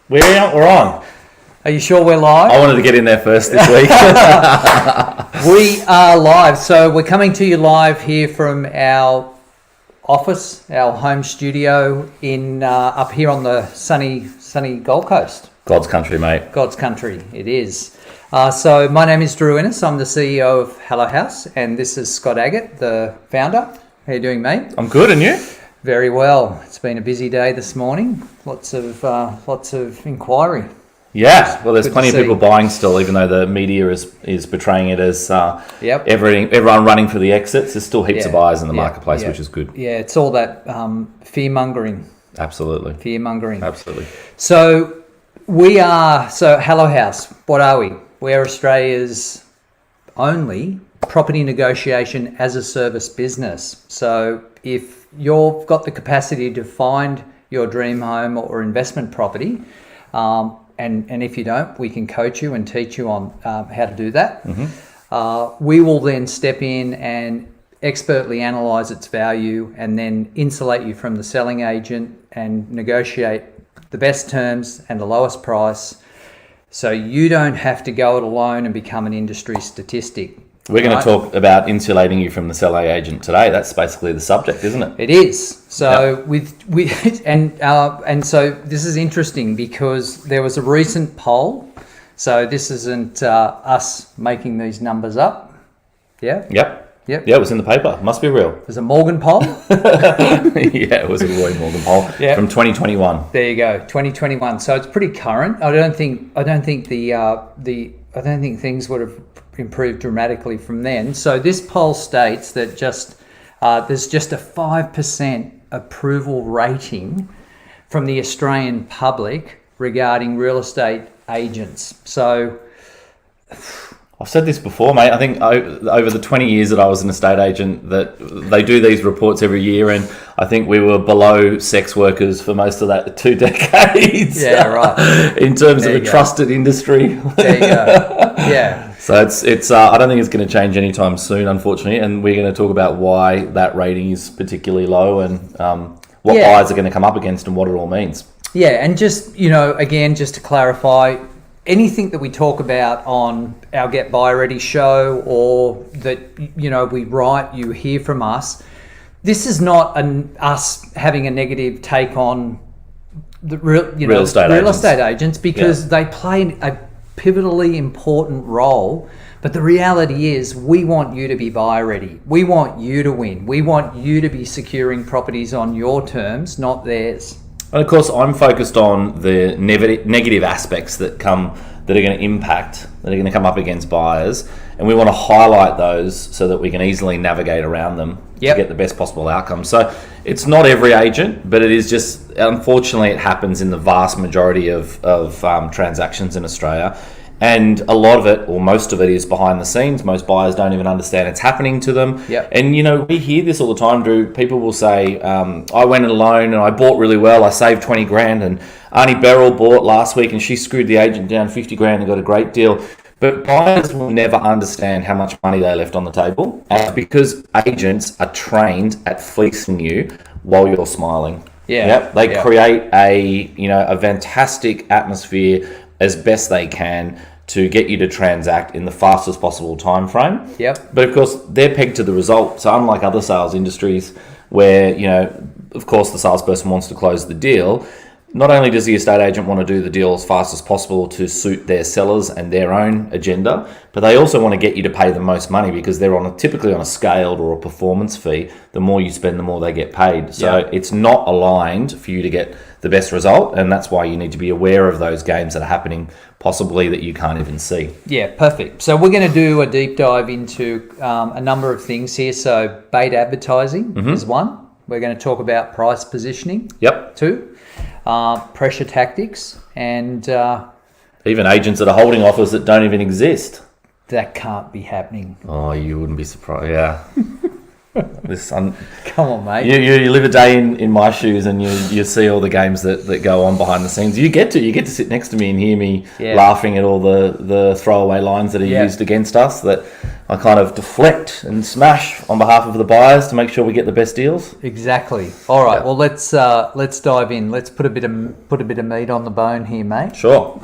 We're on. Are you sure we're live? I wanted to get in there first this week. We are live. So we're coming to you live here from our office, our home studio in up here on the sunny Gold Coast. God's country, mate. God's country, it is. So my name is Drew Innes. I'm the CEO of Hello Haus, and this is Scott Agate, the founder. How you doing, mate? I'm good, and you? Very well. It's been a busy day this morning. Lots of inquiry. Yeah, well, there's plenty of people buying still, even though the media is portraying it as everyone running for the exits. There's still heaps of buyers in the marketplace, which is good. Yeah, it's all that fear-mongering. Absolutely. Fear-mongering. Absolutely. So Hello Haus, what are we? We're Australia's only property negotiation as a service business. So if you've got the capacity to find your dream home or investment property, and if you don't, we can coach you and teach you on how to do that. Mm-hmm. We will then step in and expertly analyse its value and then insulate you from the selling agent and negotiate the best terms and the lowest price, so you don't have to go it alone and become an industry statistic. We're going to talk about insulating you from the selling agent today. That's basically the subject, isn't it? It is. So so this is interesting because there was a recent poll. So this isn't us making these numbers up. Yeah. Yep. Yeah, it was in the paper. Must be real. It was a Morgan poll. Yeah, it was a Roy Morgan poll from 2021. There you go, 2021. So it's pretty current. I don't think things would have improved dramatically from then. So this poll states that there's just a 5% approval rating from the Australian public regarding real estate agents. So I've said this before, mate. I think over the 20 years that I was an estate agent, that they do these reports every year, and I think we were below sex workers for most of that 2 decades. Yeah, right. In terms of a trusted industry. There you go. Yeah. So it's I don't think it's going to change anytime soon, unfortunately, and we're going to talk about why that rating is particularly low and what buyers are going to come up against and what it all means. Yeah, and just, again, just to clarify, anything that we talk about on our Get Buy Ready show or that, we write, you hear from us, this is not us having a negative take on the real estate agents because they play a pivotally important role. But the reality is we want you to be buy ready. We want you to win. We want you to be securing properties on your terms, not theirs. And of course, I'm focused on the negative aspects that are going to come up against buyers, and we want to highlight those so that we can easily navigate around them to get the best possible outcome. So it's not every agent, but it is just, unfortunately, it happens in the vast majority of transactions in Australia. And a lot of it, or most of it, is behind the scenes. Most buyers don't even understand it's happening to them. Yep. And, we hear this all the time, Drew. People will say, I went it alone and I bought really well. I saved 20 grand. And Arnie Beryl bought last week and she screwed the agent down 50 grand and got a great deal. But buyers will never understand how much money they left on the table because agents are trained at fleecing you while you're smiling. Yeah. Yep. They create a fantastic atmosphere as best they can to get you to transact in the fastest possible time frame. Yep. But of course, they're pegged to the result. So unlike other sales industries where, of course, the salesperson wants to close the deal, not only does the estate agent want to do the deal as fast as possible to suit their sellers and their own agenda, but they also want to get you to pay the most money because they're typically on a scaled or a performance fee. The more you spend, the more they get paid. So it's not aligned for you to get the best result, and that's why you need to be aware of those games that are happening, possibly that you can't even see. Yeah, perfect. So we're going to do a deep dive into a number of things here. So bait advertising is one. We're going to talk about price positioning. Yep. Two. Pressure tactics, and even agents that are holding offers that don't even exist. That can't be happening. Oh, you wouldn't be surprised. Yeah. Come on, mate. You live a day in my shoes, and you see all the games that go on behind the scenes. You get to sit next to me and hear me laughing at all the throwaway lines that are used against us, that I kind of deflect and smash on behalf of the buyers to make sure we get the best deals. Exactly. All right. Well, let's dive in. Let's put a bit of meat on the bone here, mate. Sure.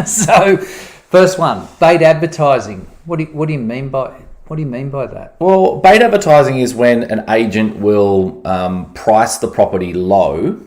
So, first one, bait advertising. What do you mean by that? Well, bait advertising is when an agent will price the property low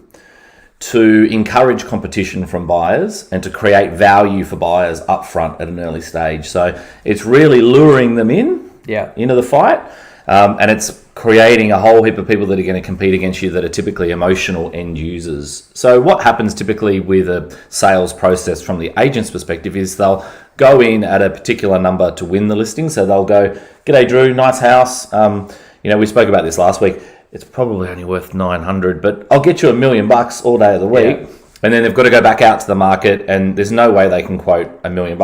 to encourage competition from buyers and to create value for buyers up front at an early stage. So it's really luring them into the fight, and it's creating a whole heap of people that are going to compete against you that are typically emotional end users. So what happens typically with a sales process from the agent's perspective is they'll go in at a particular number to win the listing. So they'll go, "G'day Drew, nice house. We spoke about this last week. It's probably only worth 900, but I'll get you $1 million all day of the week." Yeah. And then they've got to go back out to the market, and there's no way they can quote $1 million.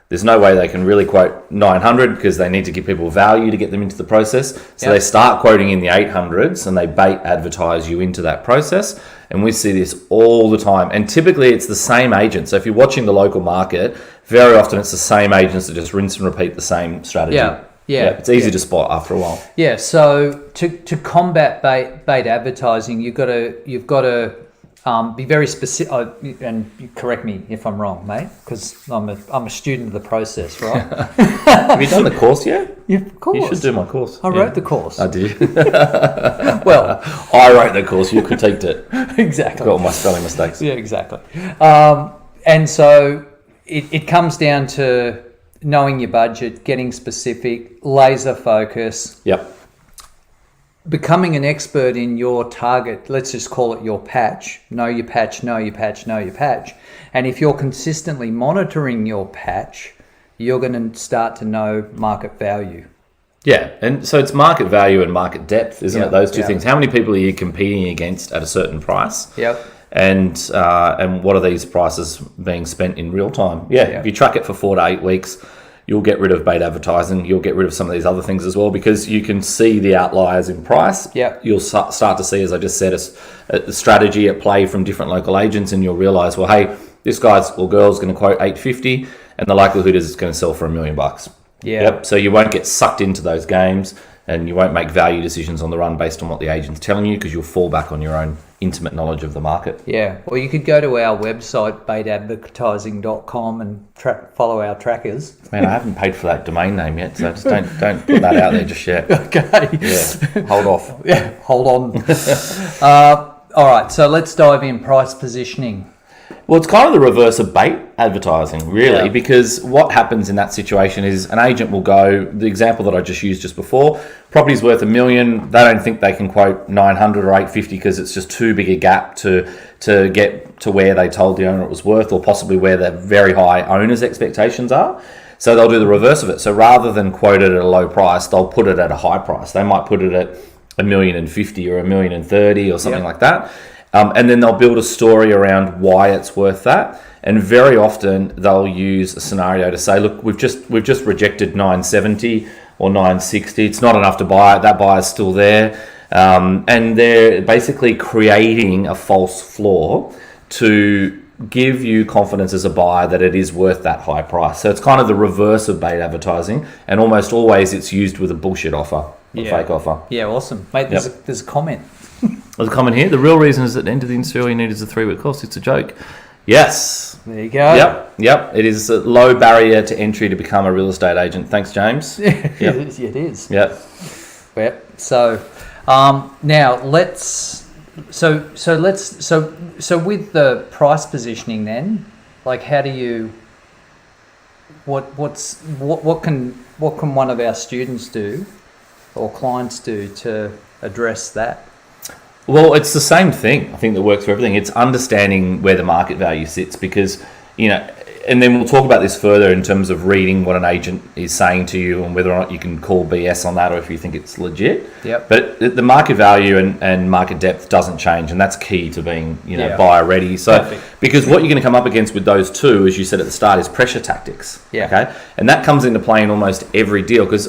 There's no way they can really quote 900 because they need to give people value to get them into the process. So they start quoting in the 800s, and they bait advertise you into that process. And we see this all the time. And typically it's the same agent. So if you're watching the local market, very often it's the same agents that just rinse and repeat the same strategy. Yeah, it's easy to spot after a while. Yeah, so to combat bait advertising, you've got to be very specific. And correct me if I'm wrong, mate, because I'm a student of the process, right? Have you done the course yet? Yeah, of course. You should do my course. I wrote the course. I did. Well, I wrote the course. You critiqued it. Exactly. Got all my spelling mistakes. Yeah, exactly. And so it comes down to knowing your budget, getting specific, laser focus. Yep. Becoming an expert in your target, let's just call it your patch. Know your patch, know your patch, know your patch. And if you're consistently monitoring your patch, you're going to start to know market value. Yeah, and so it's market value and market depth, isn't it? Those two things. How many people are you competing against at a certain price? Yep. And what are these prices being spent in real time? Yeah, if you track it for 4 to 8 weeks, you'll get rid of bait advertising. You'll get rid of some of these other things as well, because you can see the outliers in price. Yeah. You'll start to see, as I just said, the strategy at play from different local agents, and you'll realise, well, hey, this guy's or girl's going to quote $850, and the likelihood is it's going to sell for $1 million. Yeah. Yep. So you won't get sucked into those games, and you won't make value decisions on the run based on what the agent's telling you, because you'll fall back on your own intimate knowledge of the market. Yeah. Or you could go to our website, baitadvertising.com, and follow our trackers. Man, I haven't paid for that domain name yet, so just don't put that out there just yet. Okay. Yeah. Hold off. Yeah. Hold on. All right. So let's dive in. Price positioning. Well, it's kind of the reverse of bait advertising, really, because what happens in that situation is an agent will go, the example that I just used just before, property's worth $1 million. They don't think they can quote 900 or 850 because it's just too big a gap to get to where they told the owner it was worth, or possibly where the very high owner's expectations are. So they'll do the reverse of it. So rather than quote it at a low price, they'll put it at a high price. They might put it at $1,050,000 or $1,030,000 or something like that. And then they'll build a story around why it's worth that. And very often they'll use a scenario to say, look, we've just rejected 970 or 960. It's not enough to buy it. That buyer's still there. And they're basically creating a false floor to give you confidence as a buyer that it is worth that high price. So it's kind of the reverse of bait advertising, and almost always it's used with a bullshit offer, a fake offer. Yeah, awesome. Mate, there's a comment. There's a comment here. The real reason is at the end of the industry, all you need is a 3-week course. It's a joke. Yes. There you go. Yep. It is a low barrier to entry to become a real estate agent. Thanks, James. Yep. It is. Yep. So now let's with the price positioning then, like how do you what can one of our students do or clients do to address that? Well, it's the same thing, I think, that works for everything. It's understanding where the market value sits, because, and then we'll talk about this further in terms of reading what an agent is saying to you and whether or not you can call BS on that or if you think it's legit. Yep. But the market value and market depth doesn't change, and that's key to being, buyer ready. So, Perfect. Because what you're going to come up against with those two, as you said at the start, is pressure tactics. Yeah. Okay. And that comes into play in almost every deal, because,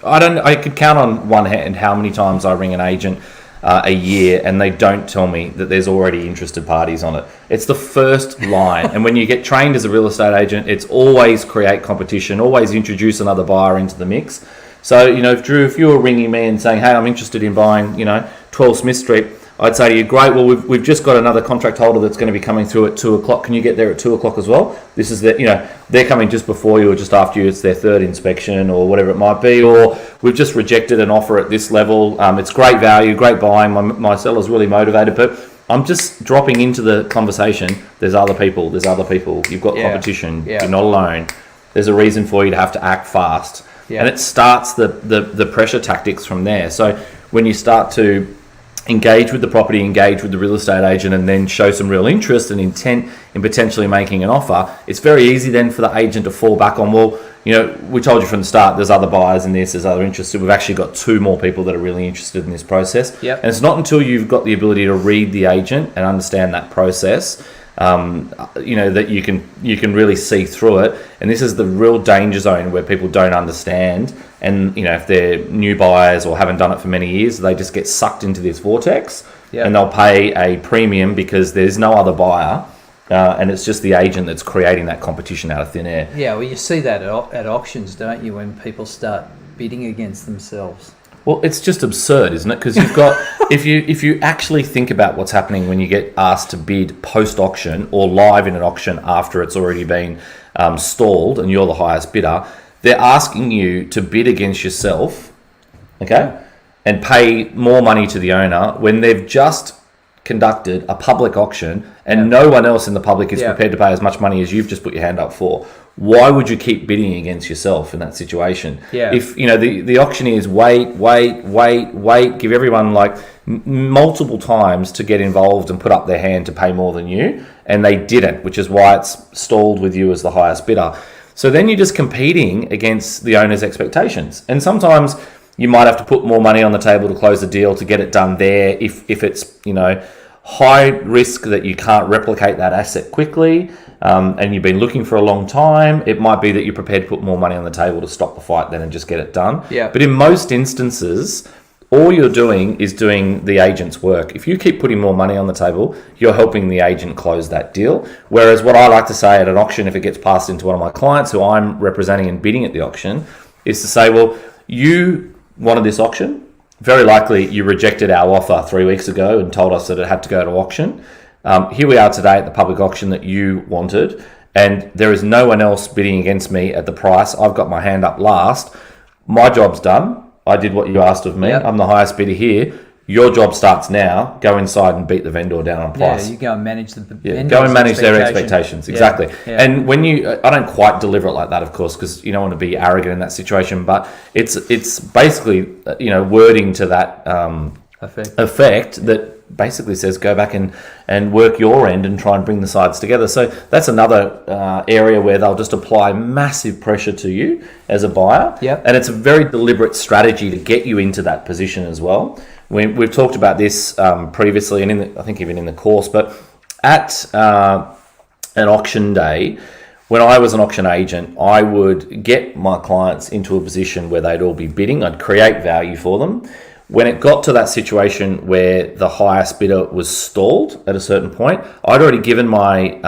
I could count on one hand how many times I ring an agent a year and they don't tell me that there's already interested parties on it. It's the first line. And when you get trained as a real estate agent, it's always create competition, always introduce another buyer into the mix. So, Drew, if you were ringing me and saying, hey, I'm interested in buying, 12 Smith Street, I'd say to you, great, well, we've just got another contract holder that's going to be coming through at 2 o'clock. Can you get there at 2 o'clock as well? This is they're coming just before you or just after you. It's their third inspection or whatever it might be. Or we've just rejected an offer at this level. It's great value, great buying. My seller's really motivated, but I'm just dropping into the conversation. There's other people. You've got competition. Yeah. You're not alone. There's a reason for you to have to act fast. Yeah. And it starts the pressure tactics from there. So when you start to engage with the property, engage with the real estate agent, and then show some real interest and intent in potentially making an offer, it's very easy then for the agent to fall back on, well, we told you from the start there's other buyers in this, there's other interested. We've actually got 2 more people that are really interested in this process. Yep. And it's not until you've got the ability to read the agent and understand that process that you can really see through it. And this is the real danger zone where people don't understand. And if they're new buyers or haven't done it for many years, they just get sucked into this vortex. Yep. And they'll pay a premium because there's no other buyer, and it's just the agent that's creating that competition out of thin air. Yeah, well, you see that at auctions, don't you, when people start bidding against themselves? Well, it's just absurd, isn't it? Because you've got, if you actually think about what's happening when you get asked to bid post-auction or live in an auction after it's already been stalled and you're the highest bidder, they're asking you to bid against yourself, okay, and pay more money to the owner when they've just conducted a public auction and no one else in the public is prepared to pay as much money as you've just put your hand up for. Why would you keep bidding against yourself in that situation? Yeah. If the auctioneers wait, give everyone multiple times to get involved and put up their hand to pay more than you, and they didn't, which is why it's stalled with you as the highest bidder. So then you're just competing against the owner's expectations, and sometimes you might have to put more money on the table to close the deal to get it done there. If it's high risk that you can't replicate that asset quickly, and you've been looking for a long time, it might be that you're prepared to put more money on the table to stop the fight then and just get it done. Yeah. But in most instances, all you're doing is doing the agent's work. If you keep putting more money on the table, you're helping the agent close that deal. Whereas what I like to say at an auction, if it gets passed into one of my clients who I'm representing and bidding at the auction, is to say, well, you wanted this auction. Very likely you rejected our offer 3 weeks ago and told us that it had to go to auction. Here we are today at the public auction that you wanted, and there is no one else bidding against me at the price. I've got my hand up last. My job's done. I did what you asked of me. Yep. I'm the highest bidder here. Your job starts now. Go inside and beat the vendor down on price. Yeah, you go and manage the go and manage their expectations. Exactly. Yeah. And when I don't quite deliver it like that, of course, because you don't want to be arrogant in that situation. But it's basically wording to that effect that basically says go back and work your end and try and bring the sides together. So that's another area where they'll just apply massive pressure to you as a buyer. Yep. And it's a very deliberate strategy to get you into that position as well. We've talked about this previously, and I think even in the course, but at an auction day, when I was an auction agent, I would get my clients into a position where they'd all be bidding. I'd create value for them. When it got to that situation where the highest bidder was stalled at a certain point, I'd already given my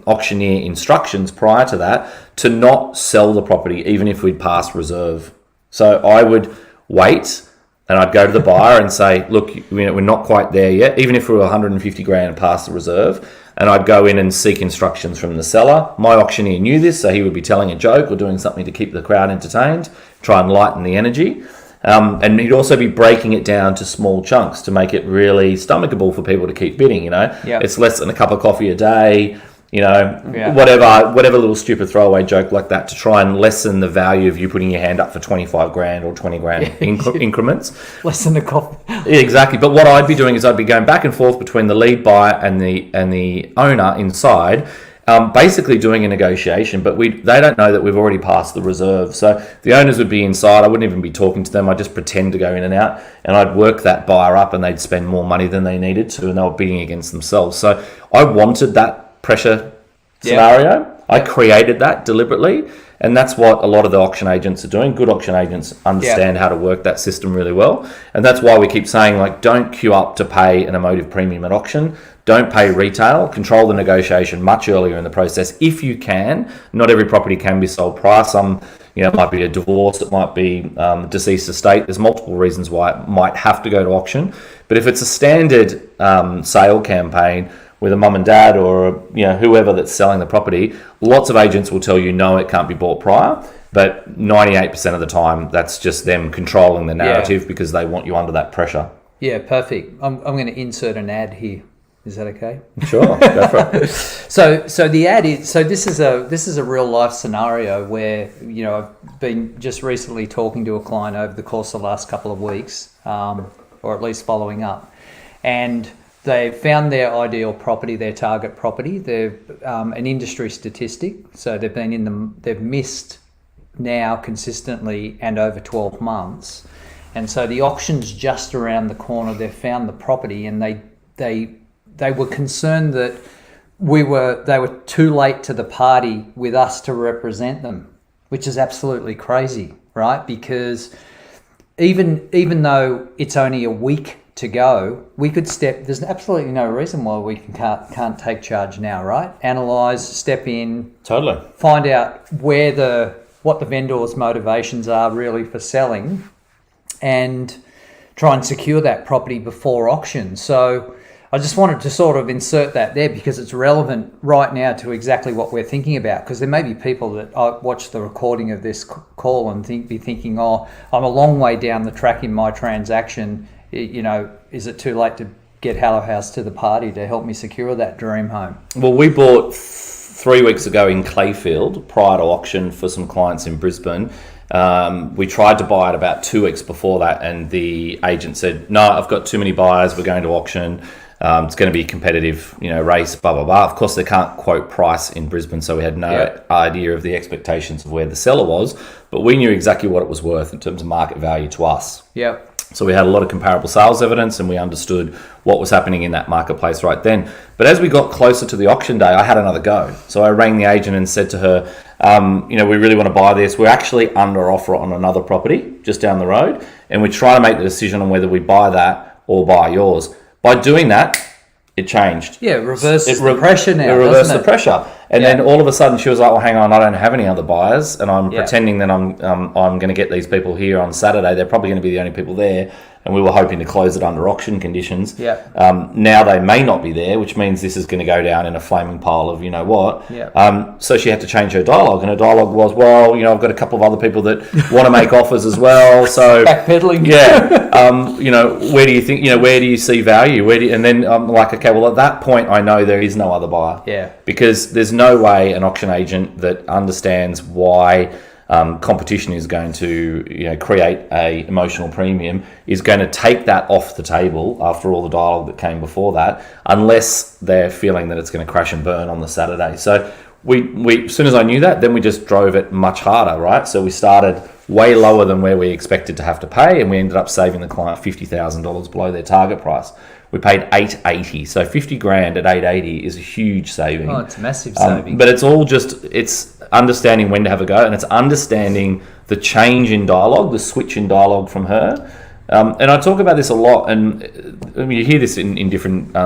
auctioneer instructions prior to that to not sell the property, even if we'd passed reserve. So I would wait and I'd go to the buyer and say, look, we're not quite there yet, even if we were 150 grand past the reserve. And I'd go in and seek instructions from the seller. My auctioneer knew this, so he would be telling a joke or doing something to keep the crowd entertained, try and lighten the energy. And he'd also be breaking it down to small chunks to make it really stomachable for people to keep bidding. Yep. It's less than a cup of coffee a day, whatever little stupid throwaway joke like that to try and lessen the value of you putting your hand up for 25 grand or 20 grand increments. Less than a coffee. Exactly. But what I'd be doing is I'd be going back and forth between the lead buyer and the owner inside, basically doing a negotiation, but they don't know that we've already passed the reserve. So the owners would be inside. I wouldn't even be talking to them. I'd just pretend to go in and out, and I'd work that buyer up, and they'd spend more money than they needed to, and they were bidding against themselves. So I wanted that pressure scenario. I created that deliberately, And that's what a lot of the auction agents are doing. Good auction agents understand how to work that system really well. And that's why we keep saying, like, don't queue up to pay an emotive premium at auction. Don't pay retail. Control the negotiation much earlier in the process if you can. Not every property can be sold prior. Some, it might be a divorce, it might be deceased estate. There's multiple reasons why it might have to go to auction. But if it's a standard sale campaign with a mum and dad or whoever that's selling the property, lots of agents will tell you no, it can't be bought prior. But 98% of the time, that's just them controlling the narrative because they want you under that pressure. Yeah, perfect. I'm going to insert an ad here. Is that okay? Sure, go for it. So the ad is, this is a real life scenario where I've been just recently talking to a client over the course of the last couple of weeks, or at least following up, and they found their ideal property, their target property. They're an industry statistic, so they've missed now consistently and over 12 months, and so the auction's just around the corner. They've found the property, and they were concerned that they were too late to the party with us to represent them, which is absolutely crazy, right? Because even though it's only a week to go, we could there's absolutely no reason why we can't take charge now, right? Analyze, step in, totally find out what the vendor's motivations are really for selling, and try and secure that property before auction. So I just wanted to sort of insert that there because it's relevant right now to exactly what we're thinking about, because there may be people that watch the recording of this call and be thinking, oh, I'm a long way down the track in my transaction. Is it too late to get Hello Haus to the party to help me secure that dream home? Well, we bought 3 weeks ago in Clayfield prior to auction for some clients in Brisbane. We tried to buy it about 2 weeks before that, and the agent said, no, I've got too many buyers, we're going to auction. It's going to be a competitive, race, blah, blah, blah. Of course, they can't quote price in Brisbane, so we had no idea of the expectations of where the seller was, but we knew exactly what it was worth in terms of market value to us. Yep. So we had a lot of comparable sales evidence, and we understood what was happening in that marketplace right then. But as we got closer to the auction day, I had another go. So I rang the agent and said to her, we really want to buy this. We're actually under offer on another property just down the road, and we're trying to make the decision on whether we buy that or buy yours. By doing that, it changed. Yeah, it reversed the pressure now. It reversed the pressure. And then all of a sudden she was like, well, hang on, I don't have any other buyers, and I'm pretending that I'm going to get these people here on Saturday. They're probably going to be the only people there, and we were hoping to close it under auction conditions. Now they may not be there, which means this is going to go down in a flaming pile of what. So she had to change her dialogue, and her dialogue was, well, I've got a couple of other people that want to make offers as well. So backpedaling. Where do you think, where do you see value? And then I'm like, okay, well, at that point I know there is no other buyer. Because there's no way an auction agent that understands why competition is going to create a emotional premium is going to take that off the table after all the dialogue that came before that, unless they're feeling that it's going to crash and burn on the Saturday. So we as soon as I knew that, then we just drove it much harder, right? So we started way lower than where we expected to have to pay, and we ended up saving the client $50,000 below their target price. We paid $880, so $50,000 at $880 is a huge saving. Oh, it's a massive saving. But it's all it's understanding when to have a go, and it's understanding the change in dialogue, the switch in dialogue from her. And I talk about this a lot, and you hear this in different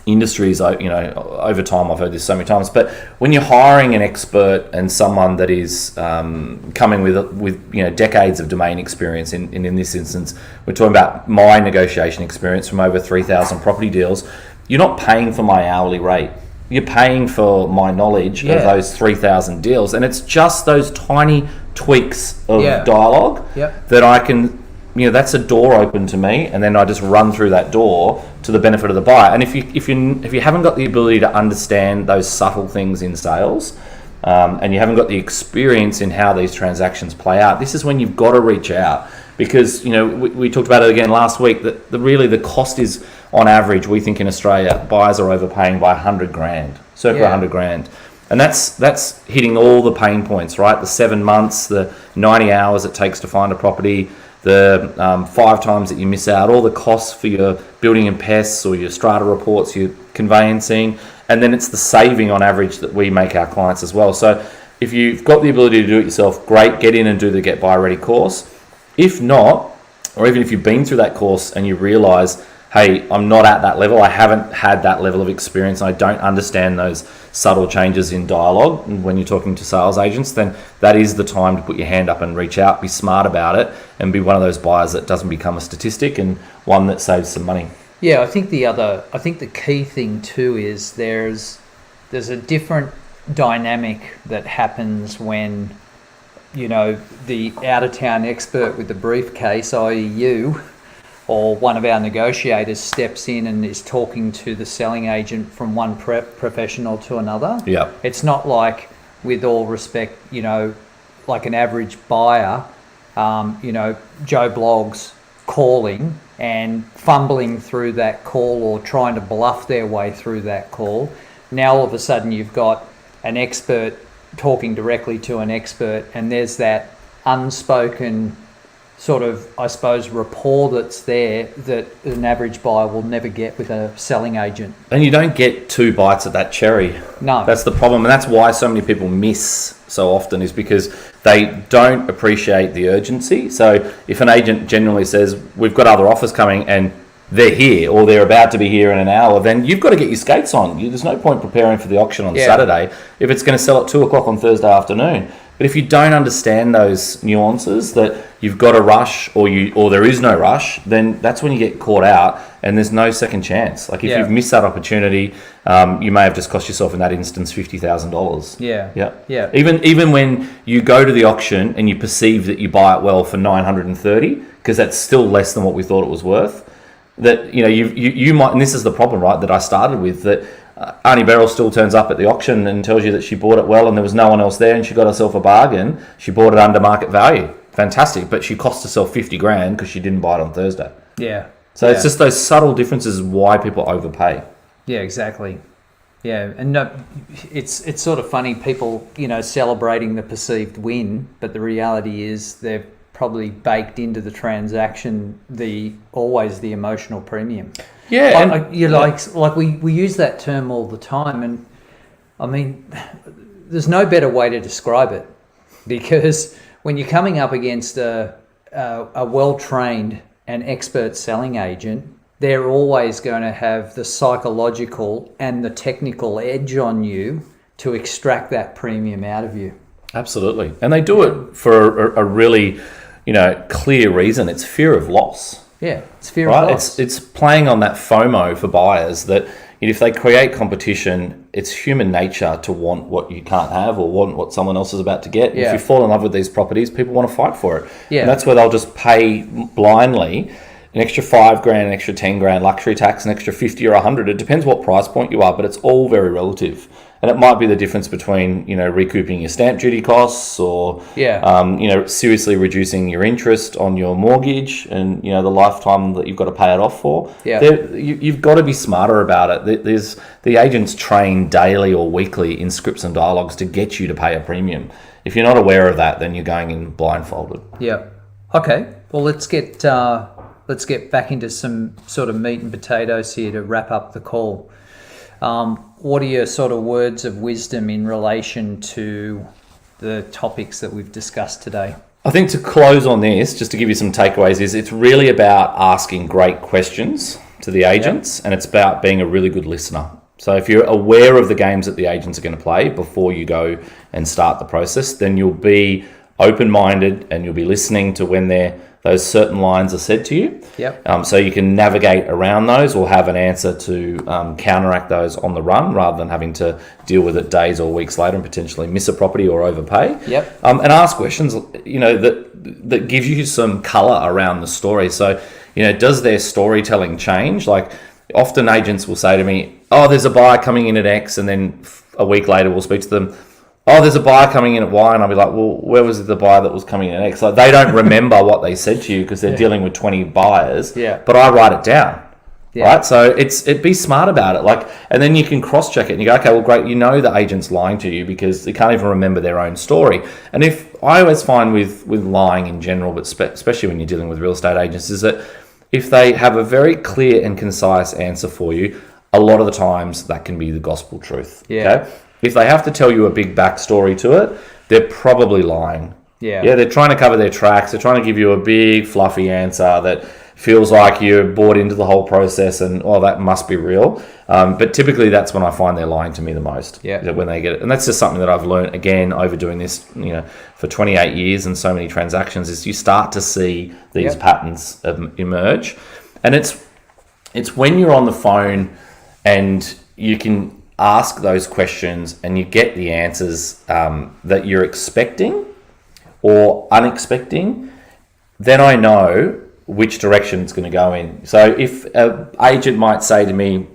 industries. Over time, I've heard this so many times. But when you're hiring an expert and someone that is coming with decades of domain experience, in this instance, we're talking about my negotiation experience from over 3,000 property deals. You're not paying for my hourly rate. You're paying for my knowledge of those 3,000 deals, and it's just those tiny tweaks of dialogue that I can. That's a door open to me, and then I just run through that door to the benefit of the buyer. And if you haven't got the ability to understand those subtle things in sales, and you haven't got the experience in how these transactions play out, this is when you've got to reach out, because we talked about it again last week that the cost is, on average, we think in Australia buyers are overpaying by $100,000, circa $100,000. And that's hitting all the pain points, right? The 7 months, the 90 hours it takes to find a property, the 5 times that you miss out, all the costs for your building and pests or your strata reports, your conveyancing, and then it's the saving on average that we make our clients as well. So if you've got the ability to do it yourself, great, get in and do the Get Buy Ready course. If not, or even if you've been through that course and you realise, hey, I'm not at that level, I haven't had that level of experience, and I don't understand those subtle changes in dialogue when you're talking to sales agents, then that is the time to put your hand up and reach out, be smart about it, and be one of those buyers that doesn't become a statistic and one that saves some money. Yeah, I think the key thing too is there's a different dynamic that happens when, you know, the out-of-town expert with the briefcase, i.e. you, or one of our negotiators steps in and is talking to the selling agent from one professional to another. Yeah. It's not like, with all respect, you know, like an average buyer, you know, Joe Bloggs calling and fumbling through that call or trying to bluff their way through that call. Now all of a sudden you've got an expert talking directly to an expert, and there's that unspoken sort of, I suppose, rapport that's there that an average buyer will never get with a selling agent. And you don't get two bites at that cherry. No. That's the problem, and that's why so many people miss so often, is because they don't appreciate the urgency. So if an agent generally says, we've got other offers coming and they're here or they're about to be here in an hour, then you've got to get your skates on. There's no point preparing for the auction on Saturday if it's going to sell at 2 o'clock on Thursday afternoon. But if you don't understand those nuances, that you've got to rush or there is no rush, then that's when you get caught out and there's no second chance. Like if you've missed that opportunity, you may have just cost yourself in that instance $50,000. Yeah. Even when you go to the auction and you perceive that you buy it well for $930, because that's still less than what we thought it was worth. That, you know, you might, and this is the problem, right, that I started with, that Arnie Beryl still turns up at the auction and tells you that she bought it well and there was no one else there and she got herself a bargain. She bought it under market value. Fantastic. But she cost herself $50,000 because she didn't buy it on Thursday. Yeah. So it's just those subtle differences why people overpay. Yeah, exactly. Yeah, and no, it's sort of funny, people, you know, celebrating the perceived win, but the reality is they've probably baked into the transaction always the emotional premium. Yeah, like we use that term all the time, and I mean, there's no better way to describe it, because when you're coming up against a well-trained and expert selling agent, they're always going to have the psychological and the technical edge on you to extract that premium out of you. Absolutely, and they do it for a really, you know, clear reason. It's fear of loss. Yeah, it's fear of loss. It's playing on that FOMO for buyers, that if they create competition, it's human nature to want what you can't have or want what someone else is about to get. Yeah. If you fall in love with these properties, people want to fight for it. Yeah. And that's where they'll just pay blindly an extra $5,000, an extra $10,000 luxury tax, an extra 50 or 100. It depends what price point you are, but it's all very relative. And it might be the difference between, you know, recouping your stamp duty costs or, you know, seriously reducing your interest on your mortgage and, you know, the lifetime that you've got to pay it off for. Yeah. You've got to be smarter about it. There's the agents train daily or weekly in scripts and dialogues to get you to pay a premium. If you're not aware of that, then you're going in blindfolded. Yeah. Okay. Well, let's get back into some sort of meat and potatoes here to wrap up the call. What are your sort of words of wisdom in relation to the topics that we've discussed today? I think to close on this, just to give you some takeaways, is it's really about asking great questions to the agents, and it's about being a really good listener. So if you're aware of the games that the agents are going to play before you go and start the process, then you'll be open-minded and you'll be listening to when those certain lines are said to you. Yep. So you can navigate around those or have an answer to counteract those on the run, rather than having to deal with it days or weeks later and potentially miss a property or overpay. Yep. And ask questions, you know, that give you some colour around the story. So, you know, does their storytelling change? Like, often agents will say to me, oh, there's a buyer coming in at X, and then a week later we'll speak to them, oh, there's a buyer coming in at Y, and I'll be like, well, where was the buyer that was coming in at X? Like, they don't remember what they said to you because they're dealing with 20 buyers. Yeah. But I write it down. Yeah. Right? So be smart about it. Like, and then you can cross-check it and you go, okay, well, great, you know the agent's lying to you because they can't even remember their own story. And if I always find with lying in general, but especially when you're dealing with real estate agents, is that if they have a very clear and concise answer for you, a lot of the times that can be the gospel truth. Yeah. Okay? if they have to tell you a big backstory to it, they're probably lying. Yeah, they're trying to cover their tracks. They're trying to give you a big fluffy answer that feels like you're bought into the whole process and, oh, that must be real. But typically that's when I find they're lying to me the most. Yeah. When they get it. And that's just something that I've learned, again, over doing this, for 28 years and so many transactions, is you start to see these patterns emerge. And it's when you're on the phone and you can ask those questions and you get the answers that you're expecting or unexpecting, then I know which direction it's going to go in. So if an agent might say to me,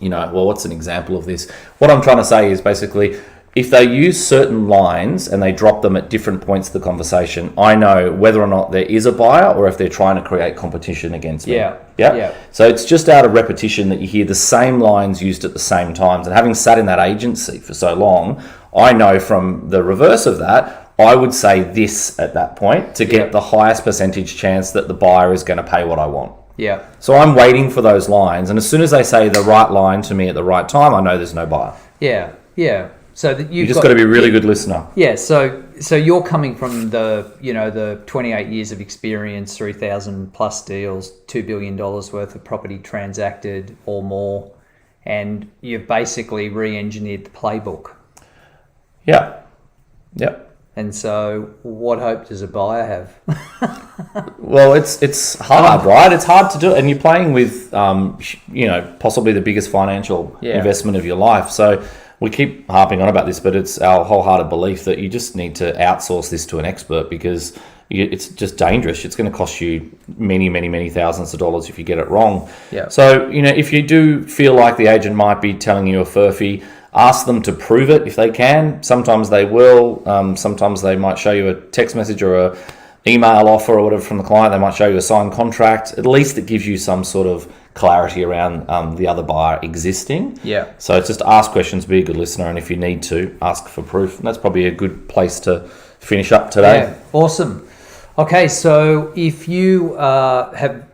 well, what's an example of this? What I'm trying to say is basically, if they use certain lines and they drop them at different points of the conversation, I know whether or not there is a buyer or if they're trying to create competition against me. Yeah. So it's just out of repetition that you hear the same lines used at the same times. And having sat in that agency for so long, I know from the reverse of that, I would say this at that point to get the highest percentage chance that the buyer is going to pay what I want. Yeah. So I'm waiting for those lines. And as soon as they say the right line to me at the right time, I know there's no buyer. Yeah. Yeah. So that you just got to be a really good listener. Yeah. So you're coming from the 28 years of experience, 3,000 plus deals, $2 billion worth of property transacted or more, and you've basically re-engineered the playbook. Yeah. Yep. And so what hope does a buyer have? Well, it's hard, right? It's hard to do it. And you're playing with, possibly the biggest financial investment of your life. So we keep harping on about this, but it's our wholehearted belief that you just need to outsource this to an expert because it's just dangerous. It's going to cost you many, many, many thousands of dollars if you get it wrong. Yeah. So, if you do feel like the agent might be telling you a furphy, ask them to prove it if they can. Sometimes they will. Sometimes they might show you a text message or a email offer or whatever from the client. They might show you a signed contract. At least it gives you some sort of clarity around the other buyer existing. Yeah. So it's just ask questions, be a good listener, and if you need to, ask for proof. And that's probably a good place to finish up today. Yeah, awesome. Okay, so if you have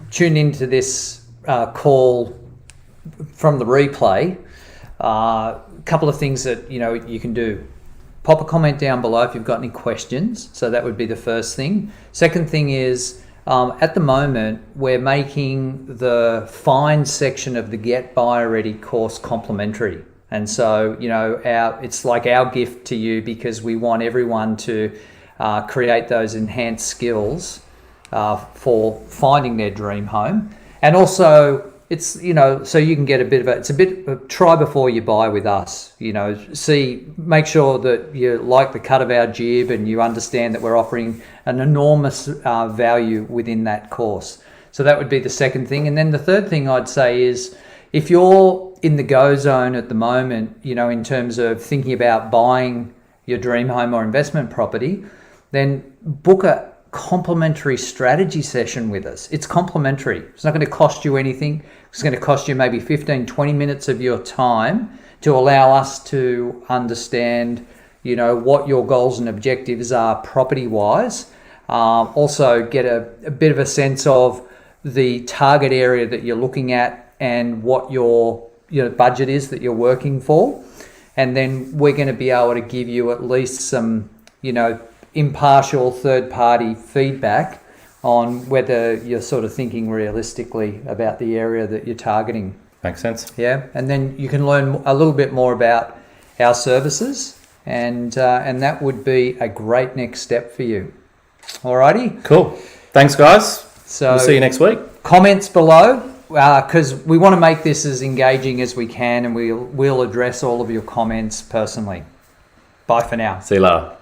tuned into this call from the replay, a couple of things that you can do. Pop a comment down below if you've got any questions. So that would be the first thing. Second thing is, at the moment, we're making the find section of the Get Buyer Ready course complimentary. And so, it's like our gift to you because we want everyone to create those enhanced skills for finding their dream home. And also, it's, so you can get it's a bit of try before you buy with us, make sure that you like the cut of our jib and you understand that we're offering an enormous value within that course. So that would be the second thing. And then the third thing I'd say is, if you're in the go zone at the moment, in terms of thinking about buying your dream home or investment property, then book a complimentary strategy session with us. It's complimentary. It's not going to cost you anything. It's going to cost you maybe 15, 20 minutes of your time to allow us to understand, what your goals and objectives are property-wise. Also get a bit of a sense of the target area that you're looking at and what your budget is that you're working for. And then we're going to be able to give you at least some, impartial third-party feedback on whether you're sort of thinking realistically about the area that you're targeting. Makes sense. Yeah, and then you can learn a little bit more about our services, and that would be a great next step for you. Alrighty? Cool. Thanks, guys. So we'll see you next week. Comments below, because we want to make this as engaging as we can, and we'll address all of your comments personally. Bye for now. See you later.